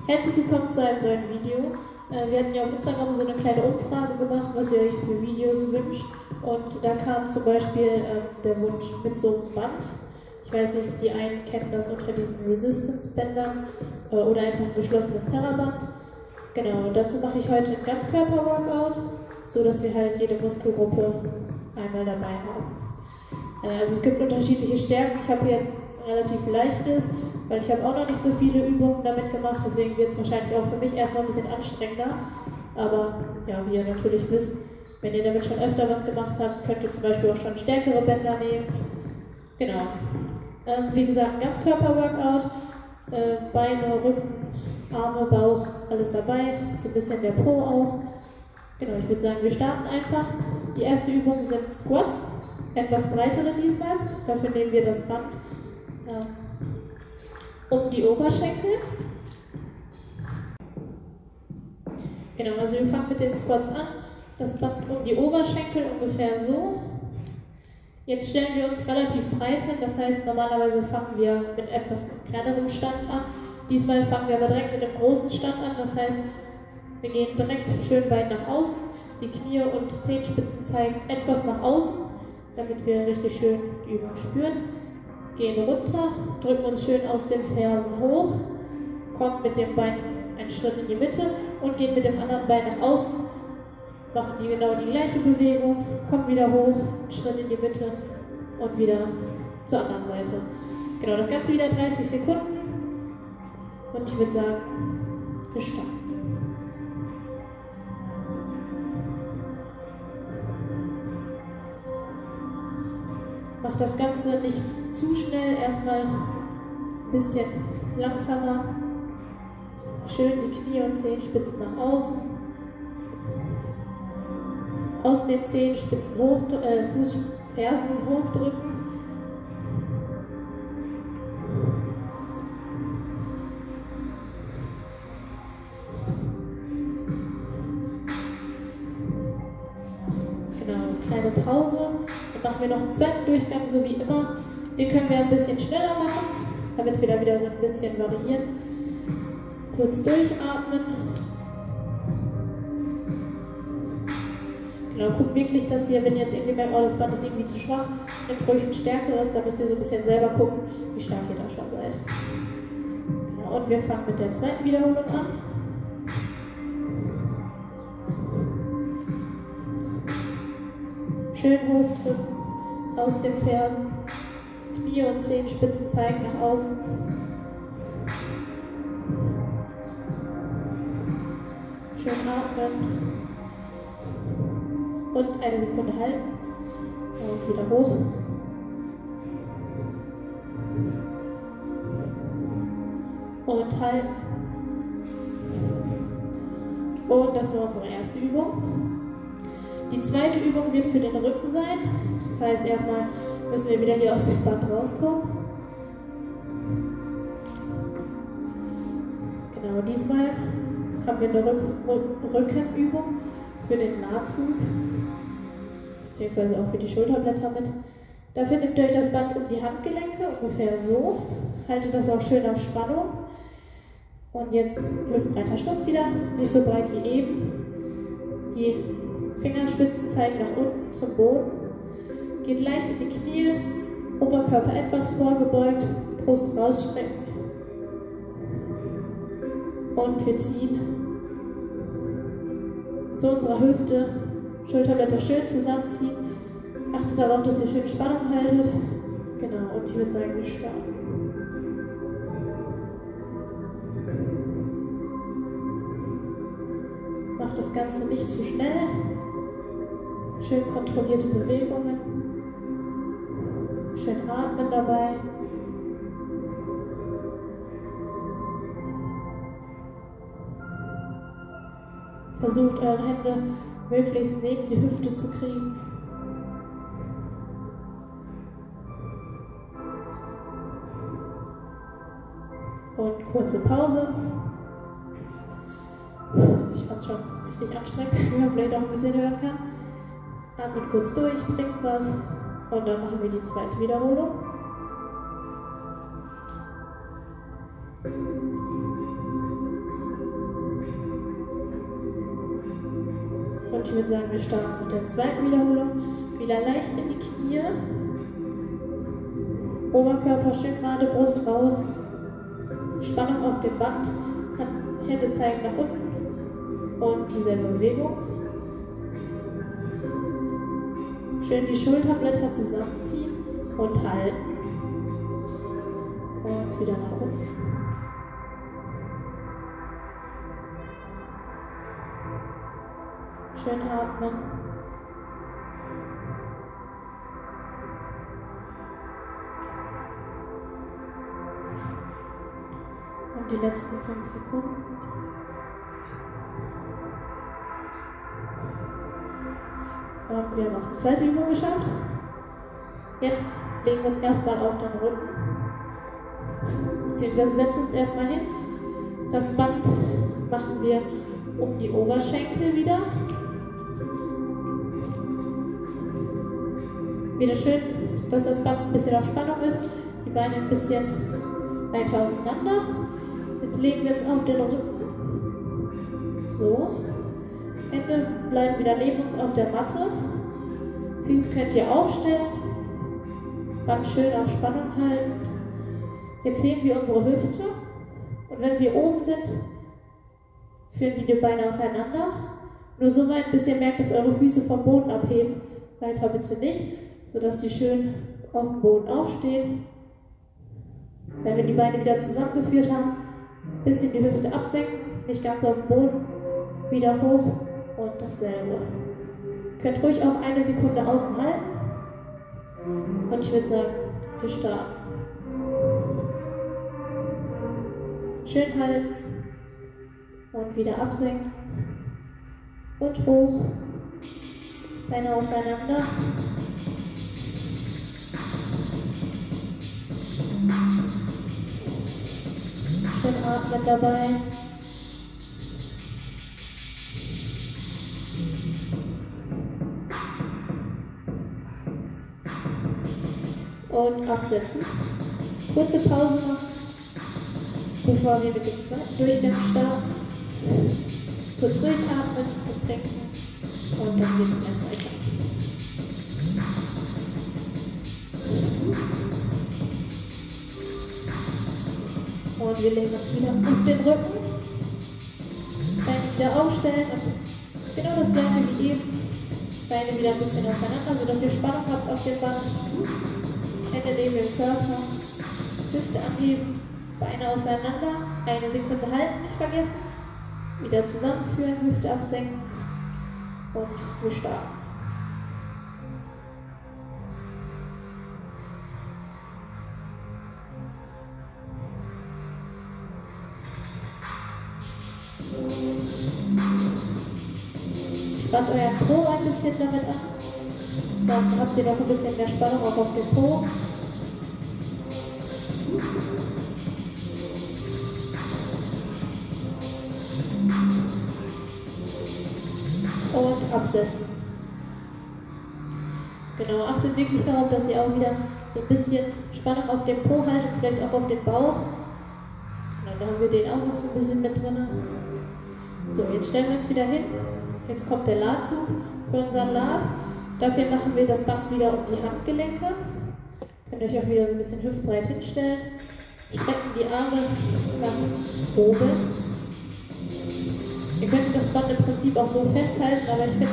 Herzlich willkommen zu einem neuen Video. Wir hatten ja auf Instagram so eine kleine Umfrage gemacht, was ihr euch für Videos wünscht. Und da kam zum Beispiel der Wunsch mit so einem Band. Ich weiß nicht, die einen kennen das unter diesen Resistance-Bändern oder einfach ein geschlossenes Terraband. Genau, dazu mache ich heute ein Ganzkörper-Workout, so dass wir halt jede Muskelgruppe einmal dabei haben. Also es gibt unterschiedliche Stärken. Ich habe jetzt relativ leichtes, weil ich habe auch noch nicht so viele Übungen damit gemacht, deswegen wird es wahrscheinlich auch für mich erstmal ein bisschen anstrengender. Aber ja, wie ihr natürlich wisst, wenn ihr damit schon öfter was gemacht habt, könnt ihr zum Beispiel auch schon stärkere Bänder nehmen. Genau. Wie gesagt, ein Ganzkörper-Workout, Beine, Rücken, Arme, Bauch, alles dabei, so ein bisschen der Po auch. Genau, ich würde sagen, wir starten einfach. Die erste Übung sind Squats, etwas breitere diesmal. Dafür nehmen wir das Band um die Oberschenkel. Genau, also wir fangen mit den Squats an. Das Band um die Oberschenkel ungefähr so. Jetzt stellen wir uns relativ breit hin, das heißt normalerweise fangen wir mit etwas kleinerem Stand an. Diesmal fangen wir aber direkt mit einem großen Stand an, das heißt wir gehen direkt schön weit nach außen. Die Knie und Zehenspitzen zeigen etwas nach außen, damit wir richtig schön die Übung spüren. Gehen runter, drücken uns schön aus den Fersen hoch, kommen mit dem Bein einen Schritt in die Mitte und gehen mit dem anderen Bein nach außen, machen genau die gleiche Bewegung, kommen wieder hoch, einen Schritt in die Mitte und wieder zur anderen Seite. Genau, das Ganze wieder 30 Sekunden und ich würde sagen, wir starten. Macht das Ganze nicht zu schnell, erstmal ein bisschen langsamer. Schön die Knie und Zehenspitzen nach außen. Aus den Zehenspitzen Fersen hochdrücken. Genau, kleine Pause. Dann machen wir noch einen zweiten Durchgang, so wie immer. Den können wir ein bisschen schneller machen, damit wir da wieder so ein bisschen variieren. Kurz durchatmen. Genau, guckt wirklich, dass ihr, wenn ihr jetzt irgendwie merkt, oh, das Band ist irgendwie zu schwach, nehmt ruhig ein stärkeres, da müsst ihr so ein bisschen selber gucken, wie stark ihr da schon seid. Genau, und wir fangen mit der zweiten Wiederholung an. Schön hochdrücken, aus den Fersen, Knie und Zehenspitzen zeigen nach außen. Schön atmen. Und eine Sekunde halten. Und wieder hoch. Und halten. Und das war unsere erste Übung. Die zweite Übung wird für den Rücken sein. Das heißt, erstmal müssen wir wieder hier aus dem Band rauskommen. Genau, diesmal haben wir eine Rückenübung für den Nahzug, beziehungsweise auch für die Schulterblätter mit. Dafür nehmt ihr euch das Band um die Handgelenke, ungefähr so. Haltet das auch schön auf Spannung. Und jetzt hüftbreiter Stopp wieder, nicht so breit wie eben. Die Fingerspitzen zeigen nach unten zum Boden. Geht leicht in die Knie, Oberkörper etwas vorgebeugt, Brust rausstrecken. Und wir ziehen zu unserer Hüfte, Schulterblätter schön zusammenziehen. Achtet darauf, dass ihr schön Spannung haltet. Genau, und ich würde sagen, wir starten. Macht das Ganze nicht zu schnell. Schön kontrollierte Bewegungen. Schön atmen dabei. Versucht eure Hände möglichst neben die Hüfte zu kriegen. Und kurze Pause. Ich fand es schon richtig anstrengend, wie man vielleicht auch ein bisschen hören kann. Atmet kurz durch, trinkt was und dann machen wir die zweite Wiederholung. ich würde sagen, wir starten mit der zweiten Wiederholung. Wieder leicht in die Knie. Oberkörper schön gerade, Brust raus. Spannung auf dem Band. Hände zeigen nach unten. Und dieselbe Bewegung. Schön die Schulterblätter zusammenziehen und halten. Und wieder nach unten. Schön atmen. Und die letzten 5 Sekunden. Und wir haben auch die zweite Übung geschafft. Jetzt legen wir uns erstmal auf den Rücken. Beziehungsweise setzen uns erstmal hin. Das Band machen wir um die Oberschenkel wieder. Wieder schön, dass das Band ein bisschen auf Spannung ist. Die Beine ein bisschen weiter auseinander. Jetzt legen wir uns auf den Rücken. So. Hände bleiben wieder neben uns auf der Matte. Füße könnt ihr aufstellen. Band schön auf Spannung halten. Jetzt heben wir unsere Hüfte. Und wenn wir oben sind, führen wir die Beine auseinander. Nur so weit, bis ihr merkt, dass eure Füße vom Boden abheben. Weiter bitte nicht, sodass die schön auf dem Boden aufstehen. Wenn wir die Beine wieder zusammengeführt haben, ein bisschen die Hüfte absenken, nicht ganz auf dem Boden, wieder hoch und dasselbe. Ihr könnt ruhig auch 1 Sekunde außen halten. Und ich würde sagen, wir starten. Schön halten und wieder absenken und hoch. Beine auseinander. Schön atmen dabei. Und absetzen. Kurze Pause machen, bevor wir mit dem zweiten Durchgang starten. Kurz durchatmen, was trinken und dann geht es gleich weiter. Und wir legen uns wieder auf den Rücken. Beine wieder aufstellen und genau das gleiche wie eben. Beine wieder ein bisschen auseinander, sodass ihr Spannung habt auf dem Band. Hände neben dem Körper. Hüfte anheben. Beine auseinander. 1 Sekunde halten, nicht vergessen. Wieder zusammenführen, Hüfte absenken. Und wir starten. Spannt euren Po ein bisschen damit an. Dann habt ihr noch ein bisschen mehr Spannung auch auf dem Po. Und absetzen. Genau, achtet wirklich darauf, dass ihr auch wieder so ein bisschen Spannung auf dem Po haltet, vielleicht auch auf den Bauch. Genau, da haben wir den auch noch so ein bisschen mit drin. So, jetzt stellen wir uns wieder hin. Jetzt kommt der Ladzug für unseren Lad. Dafür machen wir das Band wieder um die Handgelenke. Könnt euch auch wieder so ein bisschen hüftbreit hinstellen. Strecken die Arme nach oben. Ihr könnt das Band im Prinzip auch so festhalten, aber ich finde,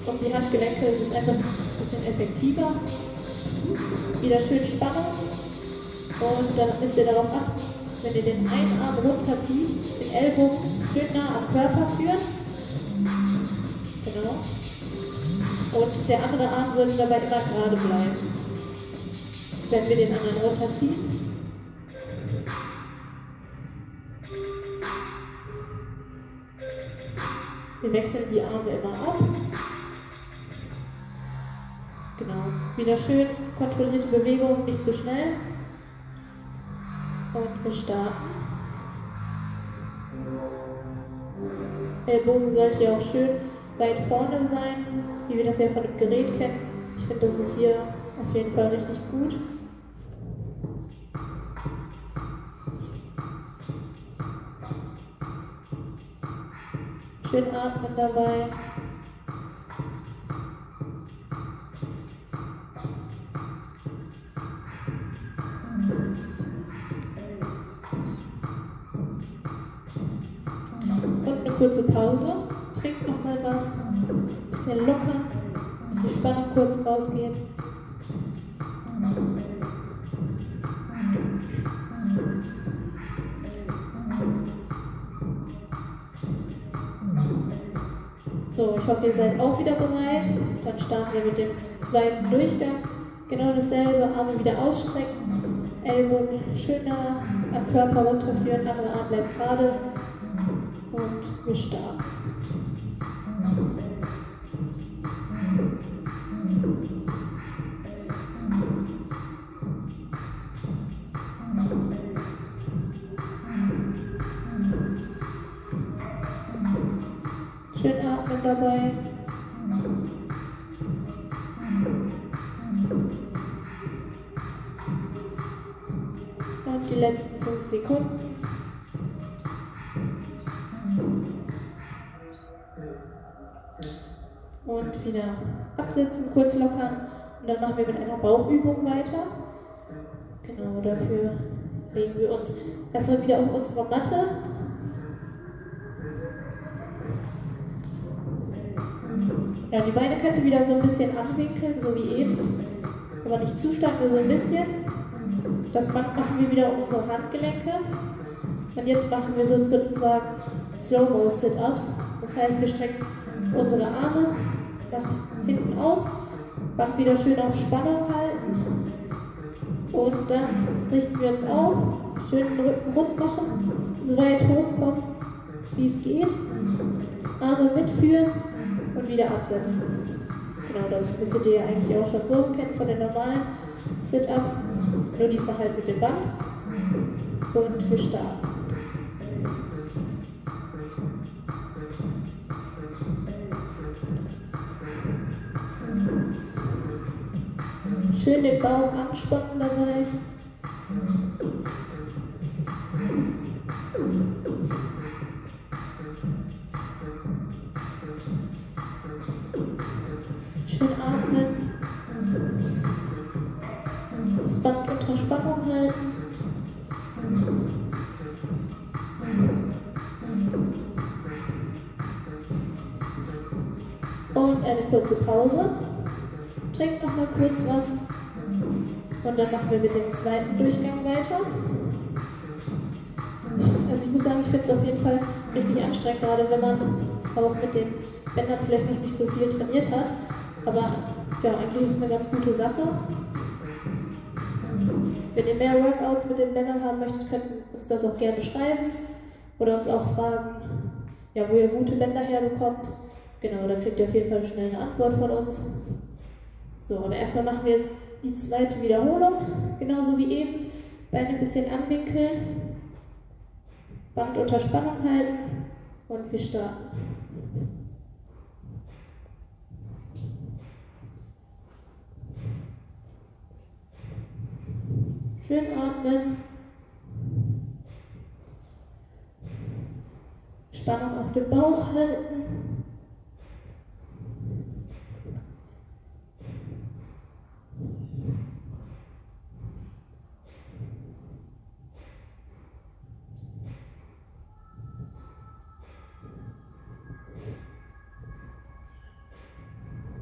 um die Handgelenke ist es einfach ein bisschen effektiver. Wieder schön Spannung. Und dann müsst ihr darauf achten, wenn ihr den einen Arm runterzieht, den Ellbogen schön nah am Körper führen. Genau. Und der andere Arm sollte dabei immer gerade bleiben. Wenn wir den anderen runterziehen. Wir wechseln die Arme immer ab. Genau. Wieder schön kontrollierte Bewegung, nicht zu schnell. Und wir starten. Ellbogen sollte ja auch schön weit vorne sein, wie wir das ja von dem Gerät kennen. Ich finde, das ist hier auf jeden Fall richtig gut. Schön atmen dabei. kurze Pause, trinkt nochmal was, ein bisschen lockern, dass die Spannung kurz rausgeht. So, ich hoffe, ihr seid auch wieder bereit. Dann starten wir mit dem zweiten Durchgang. Genau dasselbe, Arme wieder ausstrecken, Ellbogen schön nah am Körper runterführen, andere Arm bleibt gerade und wir starten. Schön atmen dabei. Und die letzten 5 Sekunden. Und wieder absetzen, kurz lockern. Und dann machen wir mit einer Bauchübung weiter. Genau, dafür legen wir uns erstmal wieder auf unsere Matte. Ja, die Beine könnt ihr wieder so ein bisschen anwinkeln, so wie eben. Aber nicht zu stark, nur so ein bisschen. Das Band machen wir wieder um unsere Handgelenke. Und jetzt machen wir sozusagen Slow-Mo-Sit-Ups. Das heißt, wir strecken unsere Arme nach hinten aus, Band wieder schön auf Spannung halten. Und dann richten wir uns auf, schön den Rücken rund machen, so weit hochkommen, wie es geht. Arme mitführen und wieder absetzen. Genau, das müsstet ihr ja eigentlich auch schon so kennen von den normalen Sit-Ups. Nur diesmal halt mit dem Band. Und wir starten. Schön den Bauch anspannen dabei. Schön atmen. Das Band unter Spannung halten. Und eine kurze Pause. Trinkt noch mal kurz was. Und dann machen wir mit dem zweiten Durchgang weiter. Also ich muss sagen, ich finde es auf jeden Fall richtig anstrengend, gerade wenn man auch mit den Bändern vielleicht noch nicht so viel trainiert hat. Aber ja, eigentlich ist es eine ganz gute Sache. Wenn ihr mehr Workouts mit den Bändern haben möchtet, könnt ihr uns das auch gerne schreiben. Oder uns auch fragen, ja, wo ihr gute Bänder herbekommt. Genau, da kriegt ihr auf jeden Fall schnell eine Antwort von uns. So, und erstmal machen wir jetzt die zweite Wiederholung, genauso wie eben. Beine ein bisschen anwinkeln, Band unter Spannung halten und wir starten. Schön atmen. Spannung auf dem Bauch halten.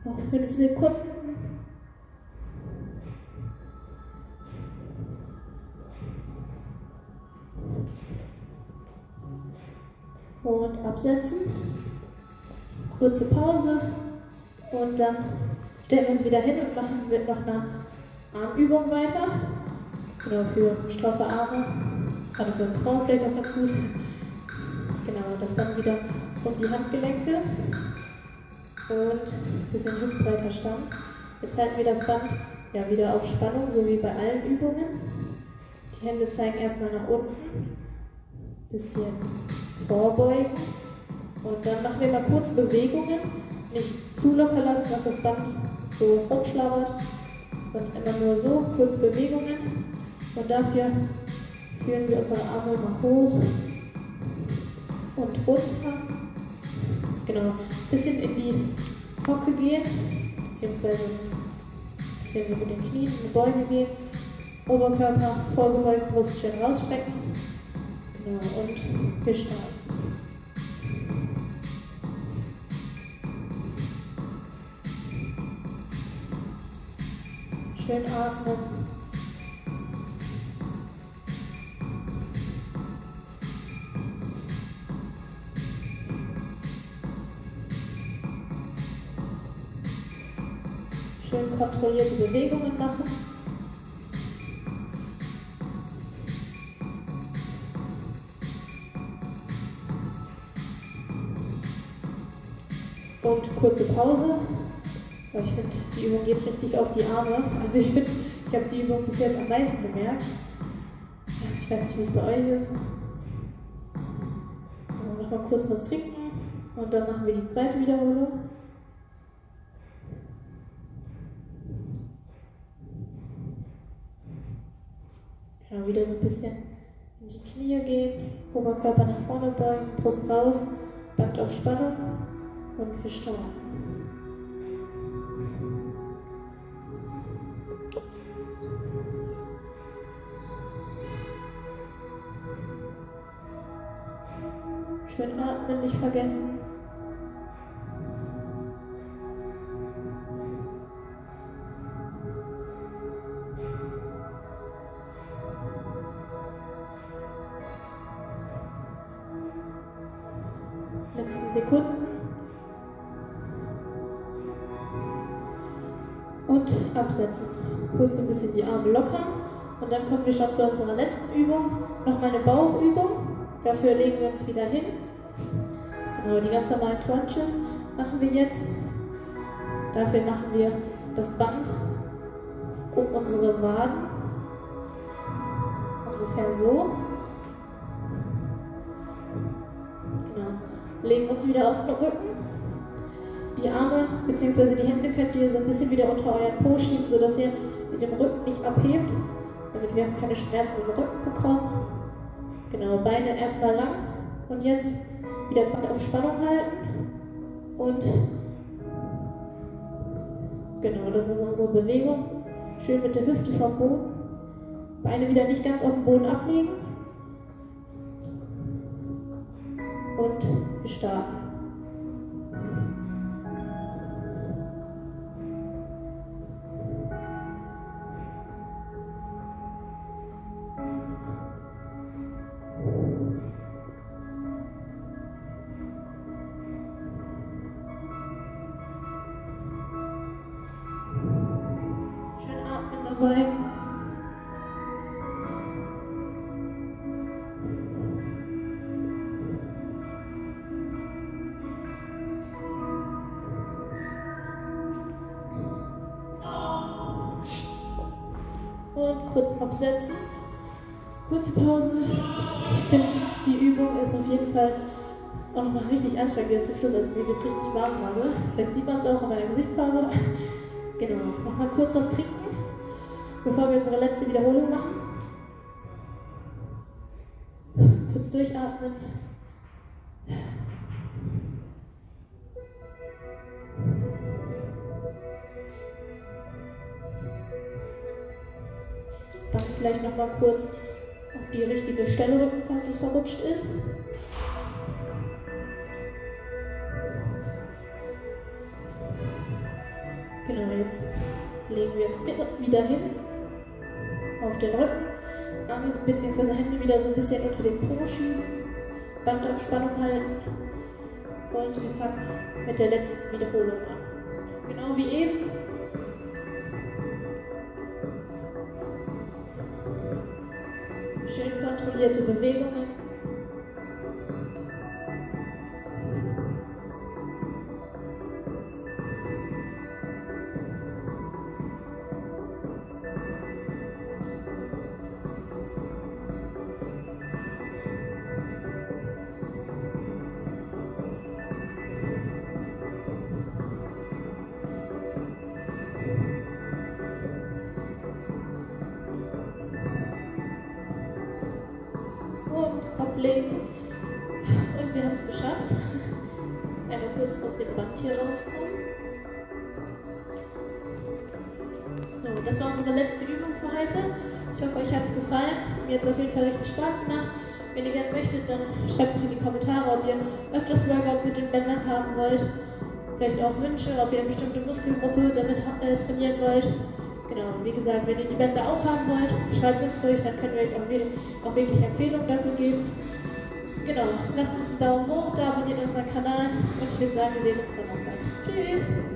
Noch 5 Sekunden. Und absetzen. Kurze Pause. Und dann stellen wir uns wieder hin und machen mit noch einer Armübung weiter. Genau, für straffe Arme. Gerade für uns Frauen vielleicht auch ganz gut. Genau, das dann wieder um die Handgelenke. Und ein bisschen hüftbreiter Stand. Jetzt halten wir das Band ja wieder auf Spannung, so wie bei allen Übungen. Die Hände zeigen erstmal nach unten. Bisschen vorbeugen. Und dann machen wir mal kurze Bewegungen. Nicht zu locker lassen, dass das Band so rumschlabbert, sondern immer nur so, kurze Bewegungen. Und dafür führen wir unsere Arme mal hoch und runter. Genau, ein bisschen in die Hocke gehen, beziehungsweise ein bisschen so mit den Knien in die Beuge gehen. Oberkörper vorgebeugt, Brust schön rausstrecken. Genau, und wir starten. Schön atmen. Schön kontrollierte Bewegungen machen. Und kurze Pause. Ich finde, die Übung geht richtig auf die Arme. Also ich finde, ich habe die Übung bis jetzt am meisten gemerkt. Ich weiß nicht, wie es bei euch ist. So, noch mal kurz was trinken und dann machen wir die zweite Wiederholung. Ja, wieder so ein bisschen in die Knie gehen, Oberkörper nach vorne beugen, Brust raus, Band auf Spannung und verstauen. Schön atmen, nicht vergessen. Letzten Sekunden. Und absetzen. Kurz ein bisschen die Arme lockern. Und dann kommen wir schon zu unserer letzten Übung. Nochmal eine Bauchübung. Dafür legen wir uns wieder hin. Genau, die ganz normalen Crunches machen wir jetzt. Dafür machen wir das Band um unsere Waden. Ungefähr so. Genau. Legen uns wieder auf den Rücken. Die Arme bzw. die Hände könnt ihr so ein bisschen wieder unter euren Po schieben, sodass ihr mit dem Rücken nicht abhebt, damit wir auch keine Schmerzen im Rücken bekommen. Genau, Beine erstmal lang und jetzt wieder Band auf Spannung halten und genau, das ist unsere Bewegung. Schön mit der Hüfte vom Boden. Beine wieder nicht ganz auf den Boden ablegen und wir starten. Dabei. Und kurz absetzen. Kurze Pause. Ich finde, die Übung ist auf jeden Fall auch nochmal richtig anstrengend jetzt zum Schluss. Also mir wird richtig warm gerade. Vielleicht sieht man es auch an meiner Gesichtsfarbe. Genau. Nochmal kurz was trinken, bevor wir unsere letzte Wiederholung machen. Kurz durchatmen. Dann vielleicht noch mal kurz auf die richtige Stelle rücken, falls es verrutscht ist. Genau, jetzt legen wir uns wieder hin auf den Rücken, Arme bzw. Hände wieder so ein bisschen unter den Po schieben, Band auf Spannung halten und wir fangen mit der letzten Wiederholung an. Genau wie eben. Schön kontrollierte Bewegungen. Ablegen. Und wir haben es geschafft. Einmal kurz aus dem Band hier rauskommen. So, das war unsere letzte Übung für heute. Ich hoffe, euch hat es gefallen. Mir hat es auf jeden Fall richtig Spaß gemacht. Wenn ihr gerne möchtet, dann schreibt doch in die Kommentare, ob ihr öfters Workouts mit den Bändern haben wollt. Vielleicht auch Wünsche, ob ihr eine bestimmte Muskelgruppe damit trainieren wollt. Genau, wie gesagt, wenn ihr die Bände auch haben wollt, schreibt uns ruhig, dann können wir euch auch wirklich Empfehlungen dafür geben. Genau, lasst uns einen Daumen hoch da, abonniert unseren Kanal und ich würde sagen, wir sehen uns dann noch bald. Tschüss!